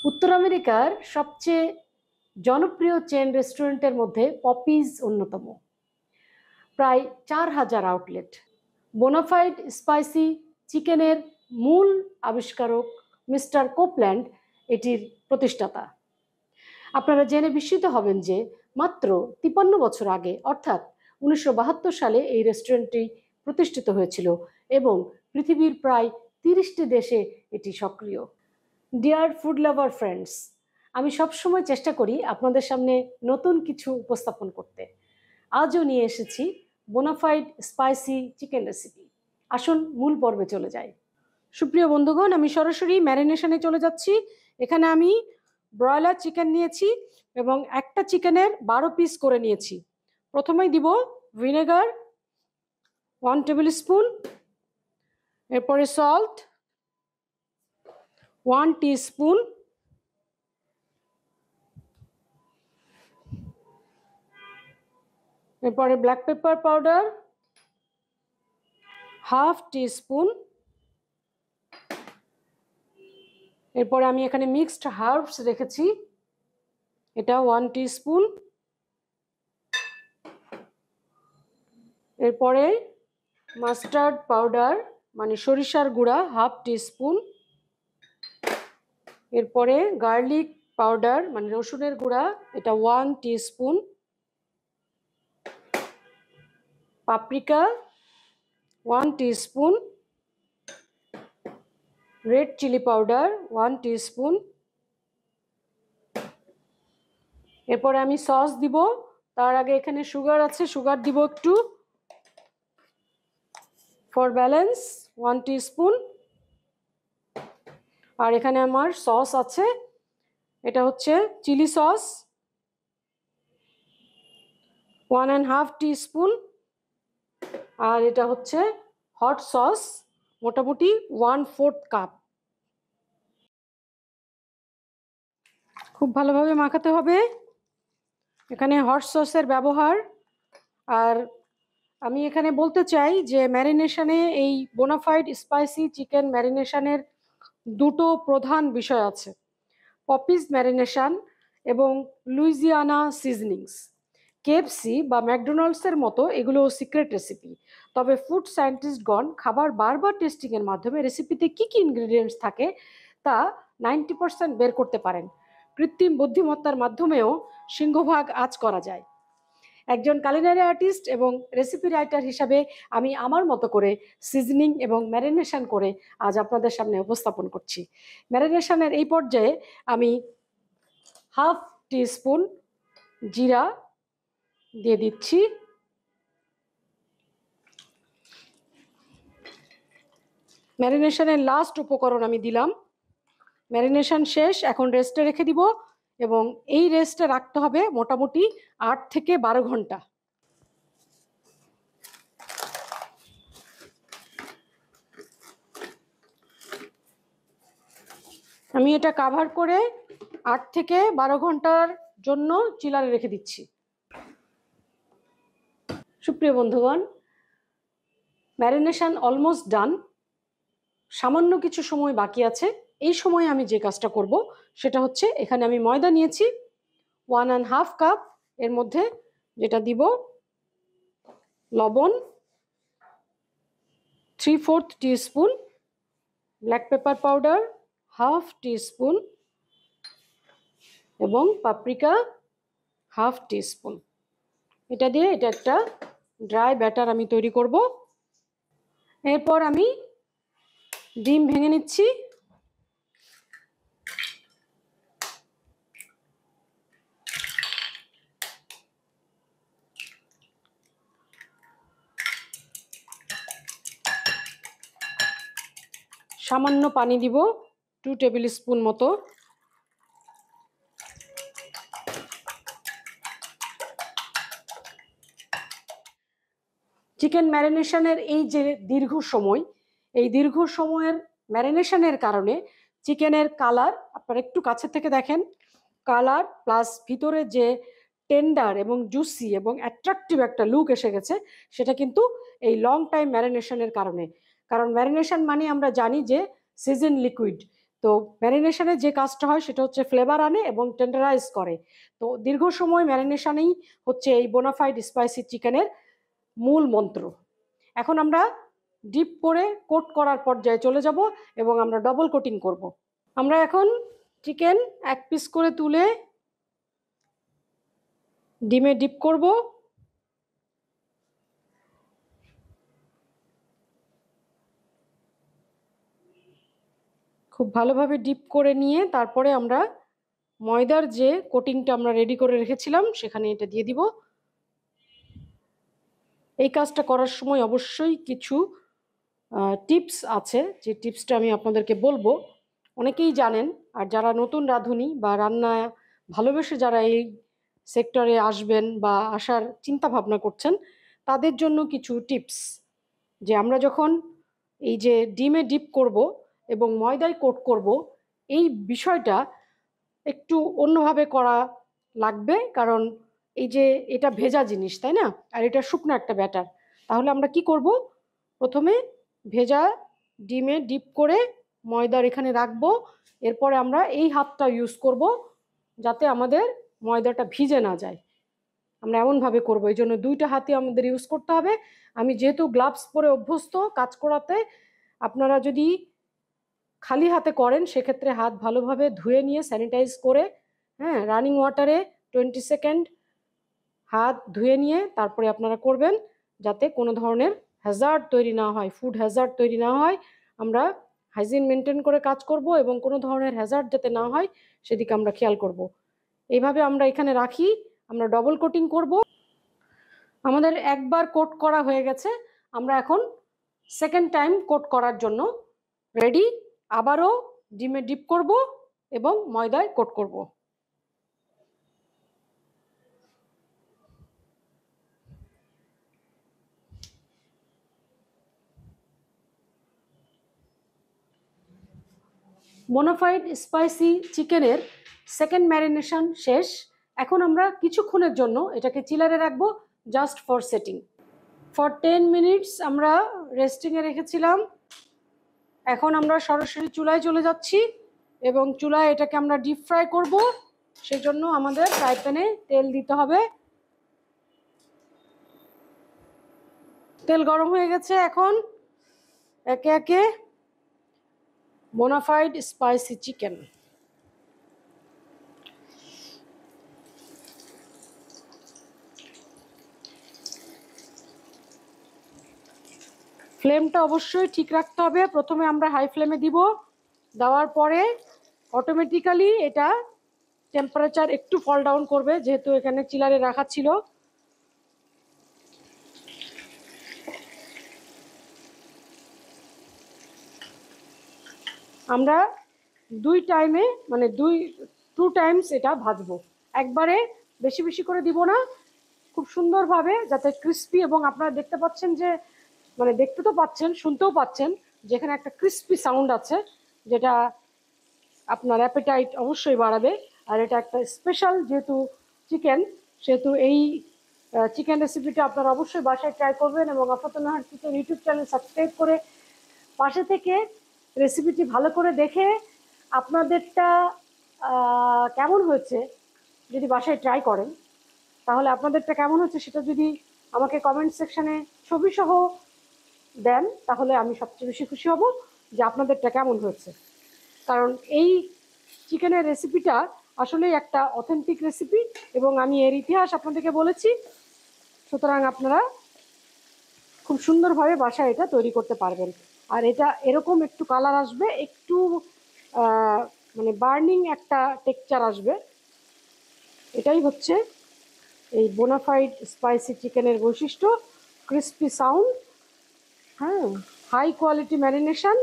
উত্তর আমেরিকার সবচেয়ে জনপ্রিয় চেন রেস্টুরেন্টের মধ্যে পপিজ অন্যতম। প্রায় 4000 আউটলেট। বোনাফাইড স্পাইসি চিকেনের মূল আবিষ্কারক মিস্টার কোপল্যান্ড এটির প্রতিষ্ঠাতা। আপনারা জেনে বিস্মিত হবেন যে মাত্র 53 বছর আগে অর্থাৎ 1972 সালে এই রেস্টুরেন্টটি প্রতিষ্ঠিত হয়েছিল এবং পৃথিবীর প্রায় 30টি দেশে এটি সক্রিয়। ডিয়ার ফুড লাভার ফ্রেন্ডস, আমি সবসময় চেষ্টা করি আপনাদের সামনে নতুন কিছু উপস্থাপন করতে। আজও নিয়ে এসেছি বোনাফাইড স্পাইসি চিকেন রেসিপি। আসুন মূল পর্বে চলে যাই। সুপ্রিয় বন্ধুগণ, আমি সরাসরি ম্যারিনেশনে চলে যাচ্ছি। এখানে আমি ব্রয়লার চিকেন নিয়েছি এবং একটা চিকেনের 12 পিস করে নিয়েছি। প্রথমেই দিব ভিনেগার 1 টেবিল স্পুন, এরপরে সল্ট 1 টিস্পুন, এরপরে black pepper powder half teaspoon, এরপরে আমি এখানে মিক্সড হার্বস রেখেছি, এটা 1 টিস্পুন, এরপরে মাস্টার্ড পাউডার মানে সরিষার গুঁড়া হাফ টিস্পুন, এরপরে গার্লিক পাউডার মানে রসুনের গুঁড়া এটা 1 teaspoon, paprika 1 teaspoon, red chilli powder 1 teaspoon, এরপরে আমি সস দিব। তার আগে এখানে সুগার আছে, সুগার দিব একটু ফর ব্যালেন্স 1 টিস্পুন। আর এখানে আমার সস আছে, এটা হচ্ছে চিলি সস 1.5 টিস্পুন, আর এটা হচ্ছে হট সস মোটামুটি 1/4 কাপ। খুব ভালোভাবে মাখাতে হবে এখানে হট সসের ব্যবহার। আর আমি এখানে বলতে চাই যে ম্যারিনেশনে এই বোনাফাইড স্পাইসি চিকেন ম্যারিনেশনের দুটো প্রধান বিষয় আছে, পপিজ ম্যারিনেশন এবং লুইজিয়ানা সিজনিংস। কেএফসি বা ম্যাকডোনাল্ডসের মতো এগুলো সিক্রেট রেসিপি, তবে ফুড সায়েন্টিস্টগণ খাবার বারবার টেস্টিংয়ের মাধ্যমে রেসিপিতে কী কী ইনগ্রিডিয়েন্টস থাকে তা 90% বের করতে পারেন। কৃত্রিম বুদ্ধিমত্তার মাধ্যমেও সিংহভাগ আজ করা যায়। একজন কালিনারি আর্টিস্ট এবং রেসিপি রাইটার হিসাবে আমি আমার মতো করে সিজনিং এবং ম্যারিনেশন করে আজ আপনাদের সামনে উপস্থাপন করছি। ম্যারিনেশনের এই পর্যায়ে আমি হাফ টিস্পুন জিরা দিয়ে দিচ্ছি, ম্যারিনেশনের লাস্ট উপকরণ আমি দিলাম। ম্যারিনেশন শেষ, এখন রেস্টে রেখে দিব এবং এই রেস্টে রাখতে হবে মোটামুটি 8 থেকে 12 ঘন্টা। আমি এটা কাভার করে 8 থেকে 12 ঘন্টার জন্য চিলারে রেখে দিচ্ছি। সুপ্রিয় বন্ধুগণ, ম্যারিনেশন অলমোস্ট ডান, সামান্য কিছু সময় বাকি আছে। এই সময় আমি যে কাজটা করব সেটা হচ্ছে এখানে আমি ময়দা নিয়েছি 1.5 কাপ, এর মধ্যে যেটা দিব লবণ 3/4 teaspoon, black pepper powder half teaspoon এবং পাপরিকা হাফ টিস্পুন। এটা দিয়ে এটা একটা ড্রাই ব্যাটার আমি তৈরি করব। এরপর আমি ডিম ভেঙে নিচ্ছি। সামান্য পানি দিব 2 টেবিল স্পুন মতো। চিকেন ম্যারিনেশনের এই যে দীর্ঘ সময়, এই দীর্ঘ সময়ের ম্যারিনেশনের কারণে চিকেনের কালার, আপনারা একটু কাছে থেকে দেখেন, কালার প্লাস ভিতরে যে টেন্ডার এবং জুসি এবং অ্যাট্রাকটিভ একটা লুক এসে গেছে, সেটা কিন্তু এই লং টাইম ম্যারিনেশনের কারণে। কারণ ম্যারিনেশন মানে আমরা জানি যে সিজন লিকুইড, তো ম্যারিনেশনের যে কাজটা হয় সেটা হচ্ছে ফ্লেভার আনে এবং টেন্ডারাইজ করে। তো দীর্ঘ সময় ম্যারিনেশনেই হচ্ছে এই বোনাফাইড স্পাইসি চিকেনের মূল মন্ত্র। এখন আমরা ডিপ করে কোট করার পর্যায়ে চলে যাব এবং আমরা ডবল কোটিং করব। আমরা এখন চিকেন এক পিস করে তুলে ডিমে ডিপ করব। খুব ভালোভাবে ডিপ করে নিয়ে তারপরে আমরা ময়দার যে কোটিংটা আমরা রেডি করে রেখেছিলাম সেখানে এটা দিয়ে দিব। এই কাজটা করার সময় অবশ্যই কিছু টিপস আছে, যে টিপসটা আমি আপনাদেরকে বলবো। অনেকেই জানেন, আর যারা নতুন রাঁধুনি বা রান্না ভালোবেসে যারা এই সেক্টরে আসবেন বা আসার চিন্তা ভাবনা করছেন, তাদের জন্য কিছু টিপস। যে আমরা যখন এই যে ডিমে ডিপ করব এবং ময়দায় কোট করব, এই বিষয়টা একটু অন্যভাবে করা লাগবে। কারণ এই যে এটা ভেজা জিনিস, তাই না, আর এটা শুকনো একটা ব্যাটার। তাহলে আমরা কি করব, প্রথমে ভেজা ডিমে ডিপ করে ময়দার এখানে রাখবো। এরপরে আমরা এই হাতটা ইউজ করব যাতে আমাদের ময়দাটা ভিজে না যায়। আমরা এমনভাবে করবো, এই জন্য দুইটা হাতে আমাদের ইউজ করতে হবে। আমি যেহেতু গ্লাভস পরে অভ্যস্ত কাজ করাতে, আপনারা যদি খালি হাতে করেন সেক্ষেত্রে হাত ভালোভাবে ধুয়ে নিয়ে স্যানিটাইজ করে, হ্যাঁ, রানিং ওয়াটারে 20 সেকেন্ড হাত ধুয়ে নিয়ে তারপরে আপনারা করবেন, যাতে কোনো ধরনের হ্যাজার্ড তৈরি না হয়, ফুড হ্যাজার্ড তৈরি না হয়। আমরা হাইজিন মেনটেন করে কাজ করব এবং কোনো ধরনের হ্যাজার্ড যাতে না হয় সেদিকে আমরা খেয়াল করব। এইভাবে আমরা এখানে রাখি। আমরা ডবল কোটিং করব। আমাদের একবার কোট করা হয়ে গেছে, আমরা এখন সেকেন্ড টাইম কোট করার জন্য রেডি। আবারও ডিমে ডিপ করব এবং ময়দায় কোট করব। বোনাফাইড স্পাইসি চিকেনের সেকেন্ড ম্যারিনেশন শেষ। এখন আমরা কিছুক্ষণের জন্য এটাকে চিলারে রাখবো, just for setting. For 10 minutes আমরা রেস্টিংয়ে রেখেছিলাম। এখন আমরা সরাসরি চুলায় চলে যাচ্ছি এবং চুলায় এটাকে আমরা ডিপ ফ্রাই করব। সেজন্য আমাদের ফ্রাই প্যানে তেল দিতে হবে। তেল গরম হয়ে গেছে। এখন একে একে বোনাফাইড স্পাইসি চিকেন, ফ্লেমটা অবশ্যই ঠিক রাখতে হবে। প্রথমে আমরা হাই ফ্লেমে দিব, দেওয়ার পরে অটোমেটিক্যালি এটা টেম্পারেচার একটু ফল ডাউন করবে, যেহেতু এখানে চিলারে রাখা ছিল। আমরা দুই টাইমে মানে টু টাইমস এটা ভাজবো। একবারে বেশি বেশি করে দিব না, খুব সুন্দরভাবে যাতে ক্রিস্পি। এবং আপনারা দেখতে পাচ্ছেন যে, মানে দেখতে তো পাচ্ছেন, শুনতেও পাচ্ছেন, যেখানে একটা ক্রিস্পি সাউন্ড আছে, যেটা আপনার অ্যাপেটাইট অবশ্যই বাড়াবে। আর এটা একটা স্পেশাল যেহেতু চিকেন, সেহেতু এই চিকেন রেসিপিটা আপনারা অবশ্যই বাসায় ট্রাই করবেন এবং আফাতনাহার চিকেন ইউটিউব চ্যানেল সাবস্ক্রাইব করে পাশে থেকে রেসিপিটি ভালো করে দেখে আপনাদেরটা কেমন হয়েছে যদি বাসায় ট্রাই করেন, তাহলে আপনাদেরটা কেমন হচ্ছে সেটা যদি আমাকে কমেন্ট সেকশানে ছবিসহ দেন, তাহলে আমি সবচেয়ে বেশি খুশি হব যে আপনাদেরটা কেমন হয়েছে। কারণ এই চিকেনের রেসিপিটা আসলেই একটা অথেন্টিক রেসিপি এবং আমি এর ইতিহাস আপনাদেরকে বলেছি। সুতরাং আপনারা খুব সুন্দরভাবে বাসায় এটা তৈরি করতে পারবেন। আর এটা এরকম একটু কালার আসবে, একটু মানে বার্নিং একটা টেক্সচার আসবে। এটাই হচ্ছে এই বোনাফাইড স্পাইসি চিকেনের বৈশিষ্ট্য। ক্রিস্পি সাউন্ড, হ্যাঁ, হাই কোয়ালিটি ম্যারিনেশন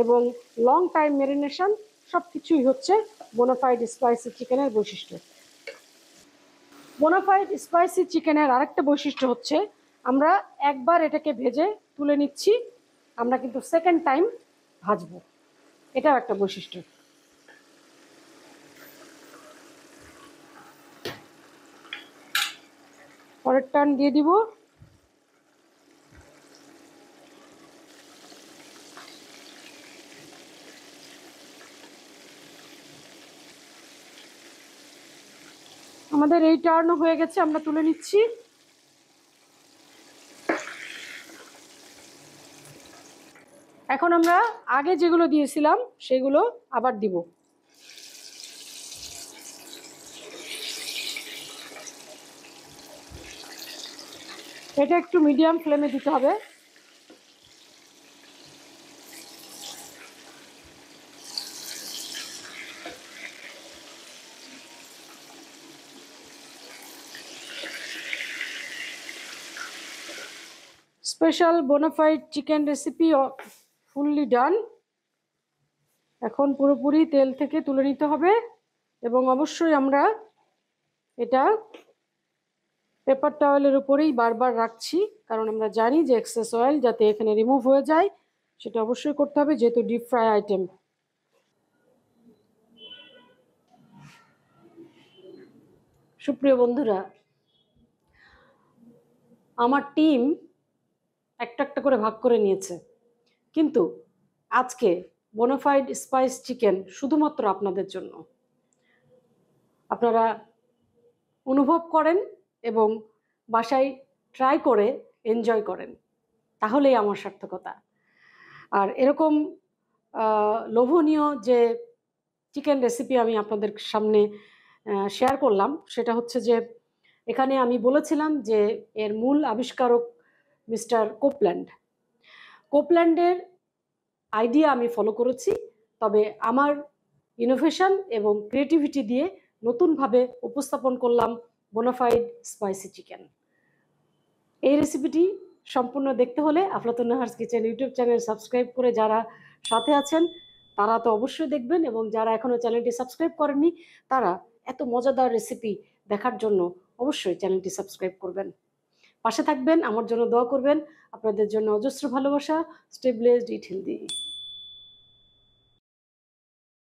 এবং লং টাইম ম্যারিনেশন, সব কিছুই হচ্ছে বোনাফাইড স্পাইসি চিকেনের বৈশিষ্ট্য। বোনাফাইড স্পাইসি চিকেনের আরেকটা বৈশিষ্ট্য হচ্ছে, আমরা একবার এটাকে ভেজে তুলে নিচ্ছি, আমরা কিন্তু সেকেন্ড টাইম ভাজবো, এটাও একটা বৈশিষ্ট্য। পরের টার্ন দিয়ে দিব। আমাদের এই টার্ন হয়ে গেছে, আমরা তুলে নিচ্ছি। এখন আমরা আগে যেগুলো দিয়েছিলাম সেগুলো আবার দিব। এটা একটু মিডিয়াম ফ্লেমে দিতে হবে। Special bonafide chicken recipe fully done. এখন পুরোপুরি তেল থেকে তুলে নিতে হবে এবং অবশ্যই আমরা এটা পেপার টাওয়েলের উপরেই বারবার রাখছি, কারণ আমরা জানি যে এক্সেস অয়েল যাতে এখানে রিমুভ হয়ে যায় সেটা অবশ্যই করতে হবে, যেহেতু ডিপ ফ্রাই আইটেম। সুপ্রিয় বন্ধুরা, আমার টিম একটা একটা করে ভাগ করে নিয়েছে, কিন্তু আজকে বোনাফাইড স্পাইস চিকেন শুধুমাত্র আপনাদের জন্য। আপনারা অনুভব করেন এবং বাসায় ট্রাই করে এনজয় করেন, তাহলেই আমার সার্থকতা। আর এরকম লোভনীয় যে চিকেন রেসিপি আমি আপনাদের সামনে শেয়ার করলাম, সেটা হচ্ছে যে এখানে আমি বলেছিলাম যে এর মূল আবিষ্কারক মিস্টার কোপল্যান্ডের আইডিয়া আমি ফলো করেছি, তবে আমার ইনোভেশন এবং ক্রিয়েটিভিটি দিয়ে নতুনভাবে উপস্থাপন করলাম বোনাফাইড স্পাইসি চিকেন। এই রেসিপিটি সম্পূর্ণ দেখতে হলে আফলাতুন নাহারস কিচেন ইউটিউব চ্যানেল সাবস্ক্রাইব করে যারা সাথে আছেন তারা তো অবশ্যই দেখবেন, এবং যারা এখনও চ্যানেলটি সাবস্ক্রাইব করেননি তারা এত মজাদার রেসিপি দেখার জন্য অবশ্যই চ্যানেলটি সাবস্ক্রাইব করবেন, পাশে থাকবেন, আমার জন্য দোয়া করবেন। আপনাদের জন্য অজস্র ভালোবাসা। স্টে ব্লেসড, ইট হেলদি।